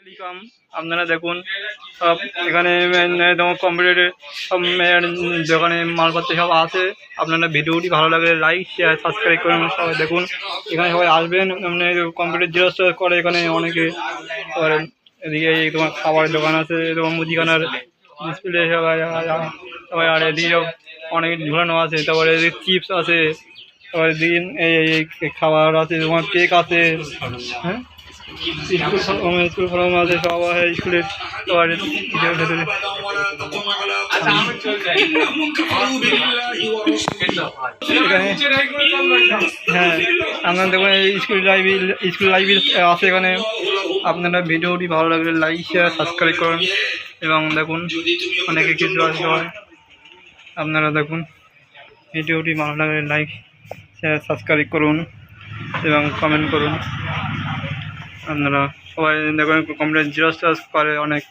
Telecom আপনারা দেখুন সব এখানে তোমার কম্পিউটারের সব দোকানে মালপত্র সব আছে। আপনারা ভিডিওটি ভালো লাগলে লাইক শেয়ার সাবস্ক্রাইব করুন। সবাই দেখুন এখানে সবাই আসবেন। কম্পিউটার জেরক্স করে এখানে অনেকে করেন। এদিকে তোমার খাবারের দোকান আছে, তোমার মুদিখানার ডিসপ্লে সবাই সবাই, আর এদিকে অনেক ঝুলানো আছে। তারপরে এদিকে চিপস আছে, তারপরে দিন এই খাবার আছে, তোমার কেক আছে। হ্যাঁ, স্কুল ফর্ম আছে সবাই স্কুলের। হ্যাঁ, আপনারা দেখুন স্কুল লাইব্রেরি আছে এখানে। আপনারা ভিডিওটি ভালো লাগলে লাইক শেয়ার সাবস্ক্রাইব করুন এবং দেখুন অনেকে কিছু আছে। আপনারা দেখুন ভিডিওটি ভালো লাগলে লাইক শেয়ার সাবস্ক্রাইব করুন এবং কমেন্ট করুন। আপনারা সবাই দেখুন কম্পিউটার জেরক্স করে অনেক,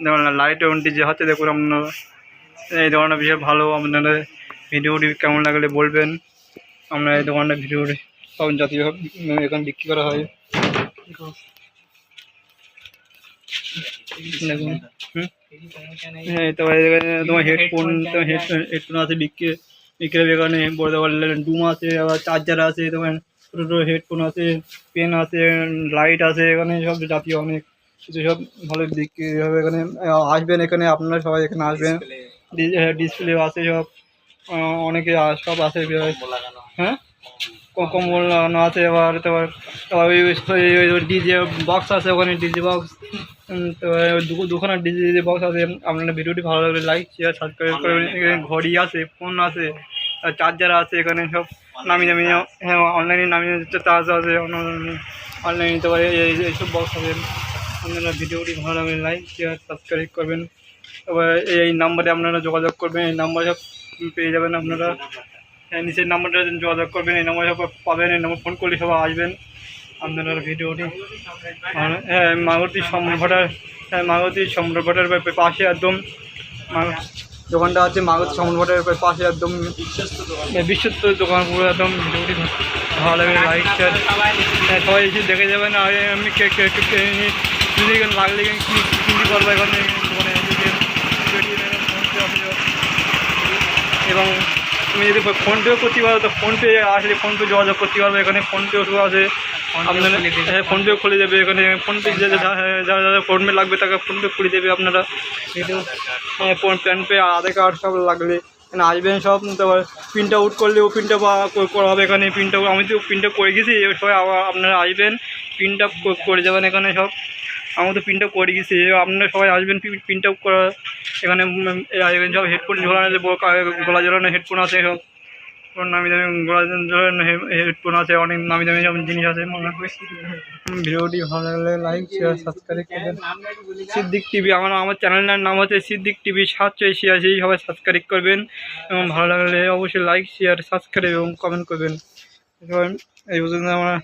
দেখুন লাইট এবং ডিজে হচ্ছে। দেখুন আপনারা এই দোকানটা বিশাল ভালো। আপনারা ভিডিওটি কেমন লাগলে বলবেন। আমরা এই দোকানটা ভিডিওটি সব জাতীয় এখানে বিক্রি করা হয়। দেখুন হ্যাঁ, তোমার হেডফোন আছে বিক্রি এখানে। বলতে পারলে ডুম আছে, আবার চার্জার আছে, তোমার ছোটো ছোটো হেডফোন আছে, পেন আছে, লাইট আছে। এখানে সব জাতীয় অনেক কিছু সব ভালো বিক্রি হবে। এখানে আসবেন, এখানে আপনারা সবাই এখানে আসবেন। ডিসপ্লে আছে সব, অনেকে সব আছে। হ্যাঁ, কম্বল লাগানো আছে। আবার তোমার ওই ডিজে বক্স আছে, ওখানে ডিজে বক্স। তো দুখানা ডিজে বক্স আছে। আপনারা ভিডিওটি ভালো লাগলে লাইক শেয়ার সাবস্ক্রাইব করবেন। এখানে ঘড়ি আছে, ফোন আছে, চার্জার আছে। এখানে সব নামি দামি, হ্যাঁ অনলাইনে নামি চার্জ আছে, অনলাইনে নিতে পারে। এইসব বক্স আছে। আপনারা ভিডিওটি ভালো লাগলে লাইক শেয়ার সাবস্ক্রাইব করবেন। এবার এই নাম্বারে আপনারা যোগাযোগ করবেন। এই নাম্বারে সব পেয়ে যাবেন আপনারা। নিচের নাম্বারটা যোগাযোগ করবেন, এই নাম্বারে সব পাবেন। এই নাম্বার ফোন করলে সবাই আসবেন। আপনারা ভিডিওটি হ্যাঁ মাগতি সম্রাট, হ্যাঁ মাগতি সম্রাটের পাশে একদম দোকানটা আছে। মাগতি সম্রাটের পাশে একদম বিশ্বস্ত দোকান পুরো একদম। ভিডিওটি ভালো লাগে লাইক শেয়ার সবাই এসে দেখে যাবেন। আর আমি যদি লাগলে কিনতে পারবো এখানে দোকানে। এবং তুমি যদি ফোনপেও করতে পারো তো ফোনপে আসলে ফোনপে যোগাযোগ করতে পারবে। এখানে ফোনপেও আছে, আপনারা ফোনপেও খুলে দেবে। এখানে ফোনপে যারা যারা ফোনপে লাগবে তাকে ফোনপে খুলে দেবে। আপনারা প্যান পে আধার কার্ড সব লাগলে এখানে আসবেন সব। তারপর প্রিন্ট আউট করলেও প্রিন্ট করা হবে এখানে। প্রিন্ট আউট আমি তো প্রিন্ট আউট করে গেছি, সবাই আপনারা আসবেন প্রিন্ট আউট করে যাবেন এখানে সব। আমি তো প্রিন্ট আউট করে গেছি, আপনারা সবাই আসবেন প্রিন্ট আউট করা। এখানে সব হেডফোন ঝোলানো, গলা ঝোলানো হেডফোন আছে সব, নামি দামি গলা ঝোলানো হেডফোন আছে। অনেক নামি দামি সব জিনিস আছে। ভিডিওটি ভালো লাগলে লাইক শেয়ার সাবস্ক্রাইব করবেন। সিদ্দিক টিভি আমার চ্যানেলটার নাম হচ্ছে সিদ্দিক টিভি 786। সবাই সাবস্ক্রাইব করবেন এবং ভালো লাগলে অবশ্যই লাইক শেয়ার সাবস্ক্রাইব এবং কমেন্ট করবেন। এই পর্যন্ত আমরা